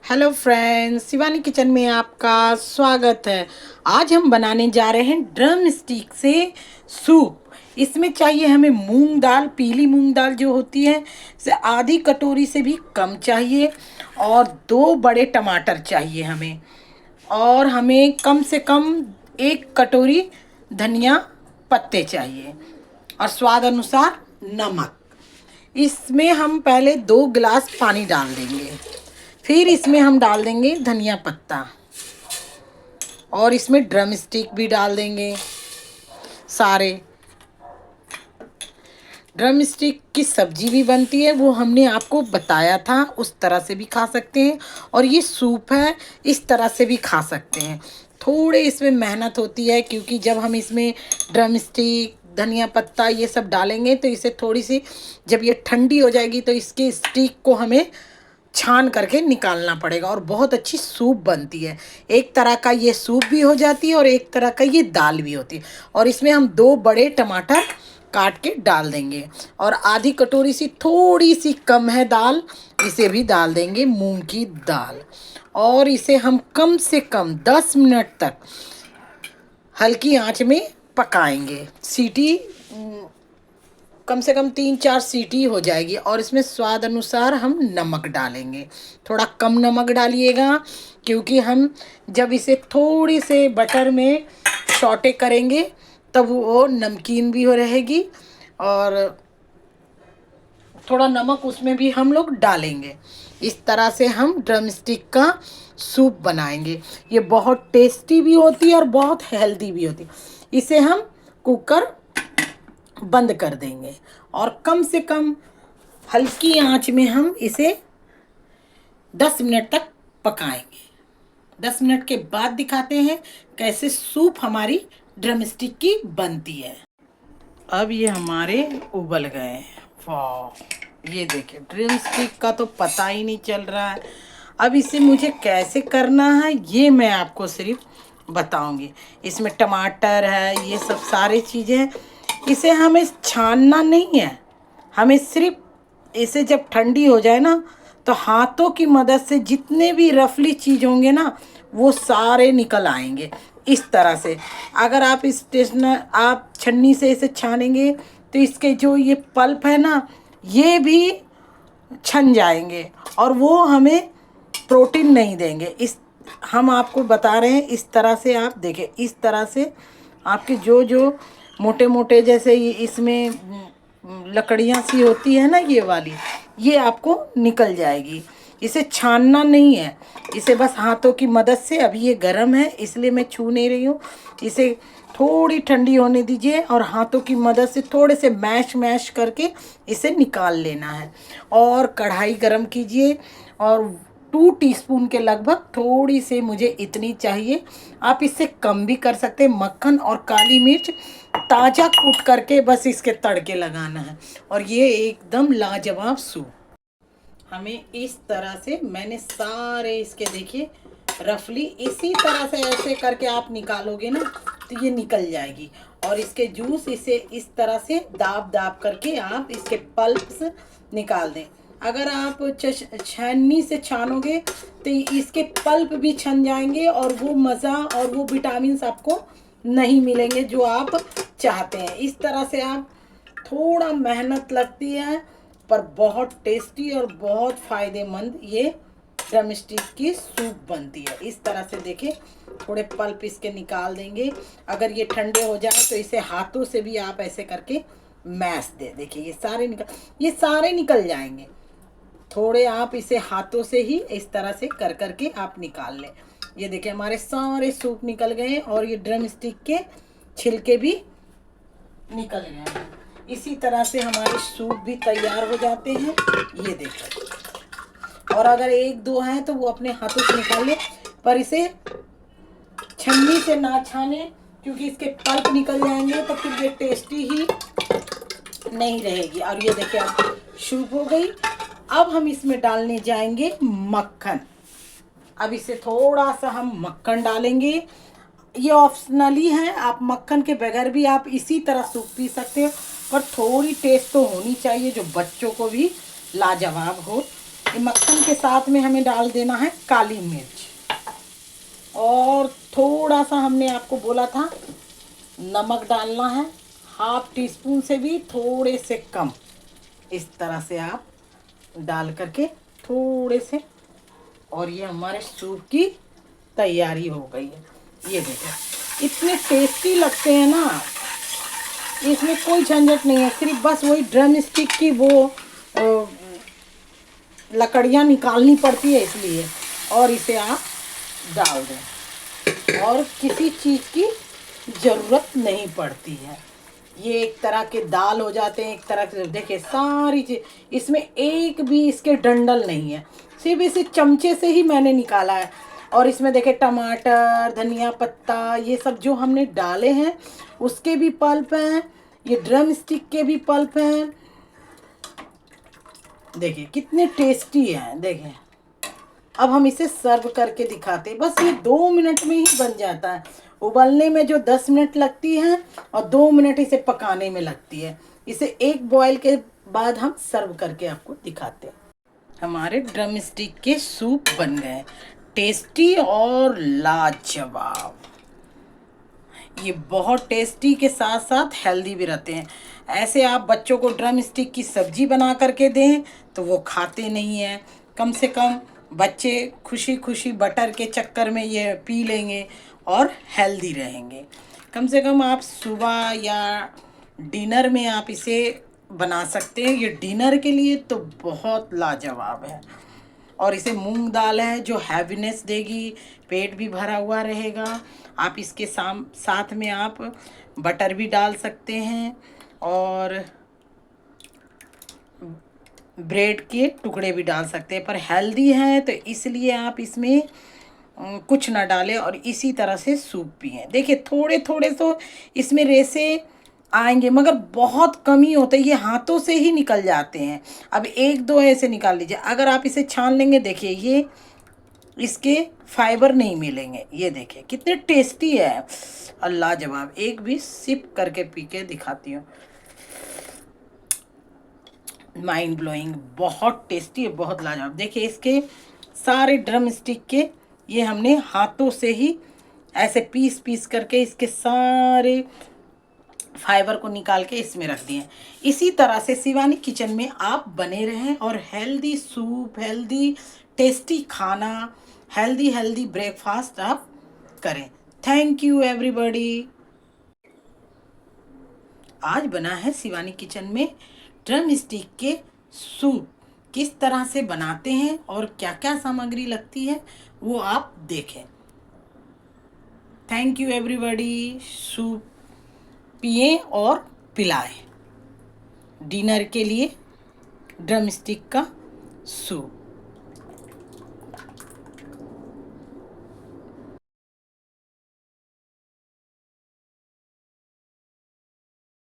Hello friends, Shivani kitchen में आपका स्वागत है। आज हम बनाने जा रहे हैं ड्रम स्टिक से सूप। इसमें चाहिए हमें मूंग दाल, पीली मूंग दाल जो होती है से आधी कटोरी से भी कम चाहिए, और 2 बड़े टमाटर चाहिए हमें, और हमें कम से कम 1 कटोरी धनिया पत्ते चाहिए, और स्वाद अनुसार नमक। इसमें हम पहले 2 गिलास पानी डाल देंगे, फिर इसमें हम डाल देंगे धनिया पत्ता, और इसमें ड्रम स्टिक भी डाल देंगे सारे। ड्रम स्टिक की सब्जी भी बनती है, वो हमने आपको बताया था, उस तरह से भी खा सकते हैं, और ये सूप है, इस तरह से भी खा सकते हैं। थोड़े इसमें मेहनत होती है, क्योंकि जब हम इसमें ड्रम स्टिक, धनिया पत्ता ये सब डालेंगे तो इसे थोड़ी सी, जब ये ठंडी हो जाएगी तो इसके स्टिक को हमें छान करके निकालना पड़ेगा, और बहुत अच्छी सूप बनती है। एक तरह का ये सूप भी हो जाती है और एक तरह का ये दाल भी होती है। और इसमें हम 2 बड़े टमाटर काट के डाल देंगे, और आधी कटोरी सी थोड़ी सी कम है दाल, इसे भी डाल देंगे, मूंग की दाल। और इसे हम कम से कम 10 मिनट तक हल्की आंच में पकाएंगे। सीटी कम से कम 3-4 सीटी हो जाएगी, और इसमें स्वाद अनुसार हम नमक डालेंगे। थोड़ा कम नमक डालिएगा, क्योंकि हम जब इसे थोड़ी से बटर में सौटे करेंगे तब वो नमकीन भी हो रहेगी, और थोड़ा नमक उसमें भी हम लोग डालेंगे। इस तरह से हम ड्रम स्टिक का सूप बनाएंगे। ये बहुत टेस्टी भी होती है और बहुत हेल्दी भी होती है। इसे हम कुकर बंद कर देंगे, और कम से कम हल्की आंच में हम इसे 10 मिनट तक पकाएंगे। 10 मिनट के बाद दिखाते हैं कैसे सूप हमारी ड्रम स्टिक की बनती है। अब ये हमारे उबल गए हैं। वाह, ये देखिए, ड्रम स्टिक का तो पता ही नहीं चल रहा है। अब इसे मुझे कैसे करना है ये मैं आपको सिर्फ बताऊंगी। इसमें टमाटर है, ये सब सारी चीज़ें। इसे हमें छानना नहीं है, हमें सिर्फ इसे जब ठंडी हो जाए ना, तो हाथों की मदद से जितने भी रफली चीज़ होंगे ना, वो सारे निकल आएंगे। इस तरह से अगर आप आप छन्नी से इसे छानेंगे तो इसके जो ये पल्प है ना, ये भी छन जाएंगे, और वो हमें प्रोटीन नहीं देंगे। इस हम आपको बता रहे हैं, इस तरह से आप देखें, इस तरह से आपके जो जो मोटे मोटे जैसे ये इसमें लकड़ियाँ सी होती है ना, ये वाली, ये आपको निकल जाएगी। इसे छानना नहीं है, इसे बस हाथों की मदद से, अभी ये गर्म है इसलिए मैं छू नहीं रही हूँ, इसे थोड़ी ठंडी होने दीजिए, और हाथों की मदद से थोड़े से मैश मैश करके इसे निकाल लेना है। और कढ़ाई गरम कीजिए, और 2 टीस्पून के लगभग, थोड़ी से मुझे इतनी चाहिए, आप इससे कम भी कर सकते हैं। मक्खन और काली मिर्च ताज़ा कूट करके बस इसके तड़के लगाना है, और ये एकदम लाजवाब सूप। हमें इस तरह से, मैंने सारे इसके देखिए रफली इसी तरह से ऐसे करके आप निकालोगे ना, तो ये निकल जाएगी। और इसके जूस, इसे इस तरह से दाब दाब करके आप इसके पल्प्स निकाल दें। अगर आप छन्नी से छानोगे तो इसके पल्प भी छन जाएंगे, और वो मज़ा और वो विटामिन आपको नहीं मिलेंगे जो आप चाहते हैं। इस तरह से आप, थोड़ा मेहनत लगती है पर बहुत टेस्टी और बहुत फ़ायदेमंद ये ड्रम स्टिक की सूप बनती है। इस तरह से देखिए, थोड़े पल्प इसके निकाल देंगे। अगर ये ठंडे हो जाए तो इसे हाथों से भी आप ऐसे करके मैश दे, देखिए ये सारे निकल जाएंगे। थोड़े आप इसे हाथों से ही इस तरह से कर करके आप निकाल लें। ये देखिए, हमारे सारे सूप निकल गए हैं, और ये ड्रम स्टिक के छिलके भी निकल गए हैं। इसी तरह से हमारे सूप भी तैयार हो जाते हैं, ये देखो। और अगर 1-2 हैं तो वो अपने हाथों से निकाल ले, पर इसे छन्नी से ना छाने, क्योंकि इसके पल्प निकल जाएंगे तो फिर ये टेस्टी ही नहीं रहेगी। और ये देखिए, अब सूप हो गई। अब हम इसमें डालने जाएंगे मक्खन। अब इसे थोड़ा सा हम मक्खन डालेंगे, ये ऑप्शनली है, आप मक्खन के बगैर भी आप इसी तरह सूप पी सकते हो, पर थोड़ी टेस्ट तो होनी चाहिए जो बच्चों को भी लाजवाब हो। ये मक्खन के साथ में हमें डाल देना है काली मिर्च, और थोड़ा सा हमने आपको बोला था नमक डालना है, 1/2 टीस्पून से भी थोड़े से कम। इस तरह से आप डाल करके थोड़े से, और ये हमारे सूप की तैयारी हो गई है। ये देखो इतने टेस्टी लगते हैं ना, इसमें कोई झंझट नहीं है, सिर्फ बस वही ड्रम स्टिक की वो लकड़ियाँ निकालनी पड़ती है इसलिए, और इसे आप डाल दें और किसी चीज़ की ज़रूरत नहीं पड़ती है। ये एक तरह के दाल हो जाते हैं, एक तरह के, देखिए सारी चीज़ इसमें एक भी इसके डंडल नहीं है, सिर्फ इसे चमचे से ही मैंने निकाला है। और इसमें देखिए टमाटर, धनिया पत्ता, ये सब जो हमने डाले हैं उसके भी पल्प हैं, ये ड्रम स्टिक के भी पल्प हैं। देखिए कितने टेस्टी हैं। देखिए अब हम इसे सर्व करके दिखाते हैं। बस ये 2 मिनट में ही बन जाता है। उबलने में जो 10 मिनट लगती है और 2 मिनट इसे पकाने में लगती है। इसे एक बॉयल के बाद हम सर्व करके आपको दिखाते हैं। हमारे ड्रम स्टिक के सूप बन गए, टेस्टी और लाजवाब। ये बहुत टेस्टी के साथ साथ हेल्दी भी रहते हैं। ऐसे आप बच्चों को ड्रम स्टिक की सब्जी बना करके दें तो वो खाते नहीं हैं। कम से कम बच्चे खुशी खुशी बटर के चक्कर में ये पी लेंगे और हेल्दी रहेंगे। कम से कम आप सुबह या डिनर में आप इसे बना सकते हैं। ये डिनर के लिए तो बहुत लाजवाब है। और इसे मूंग दाल है जो हैवीनेस देगी, पेट भी भरा हुआ रहेगा। आप इसके साथ में आप बटर भी डाल सकते हैं और ब्रेड के टुकड़े भी डाल सकते हैं, पर हेल्दी है तो इसलिए आप इसमें कुछ ना डालें और इसी तरह से सूप पिएं। देखिए थोड़े थोड़े तो इसमें रेसे आएंगे मगर बहुत कम ही होते हैं, ये हाथों से ही निकल जाते हैं। अब 1-2 ऐसे निकाल लीजिए। अगर आप इसे छान लेंगे, देखिए ये इसके फाइबर नहीं मिलेंगे। ये देखिए कितने टेस्टी है, अल्लाह जवाब। एक भी सिप करके पी के दिखाती हूँ। माइंड ब्लोइंग, बहुत टेस्टी है, बहुत लाजवाब। देखिए इसके सारे ड्रम स्टिक के ये हमने हाथों से ही ऐसे पीस पीस करके इसके सारे फाइबर को निकाल के इसमें रख दिए। इसी तरह से शिवानी किचन में आप बने रहें और हेल्दी सूप, हेल्दी टेस्टी खाना, हेल्दी ब्रेकफास्ट आप करें। Thank you everybody. आज बना है शिवानी किचन में ड्रम स्टिक के सूप। किस तरह से बनाते हैं और क्या क्या सामग्री लगती है वो आप देखें। Thank you everybody. सूप पिए और पिलाएं। डिनर के लिए ड्रम स्टिक का सूप।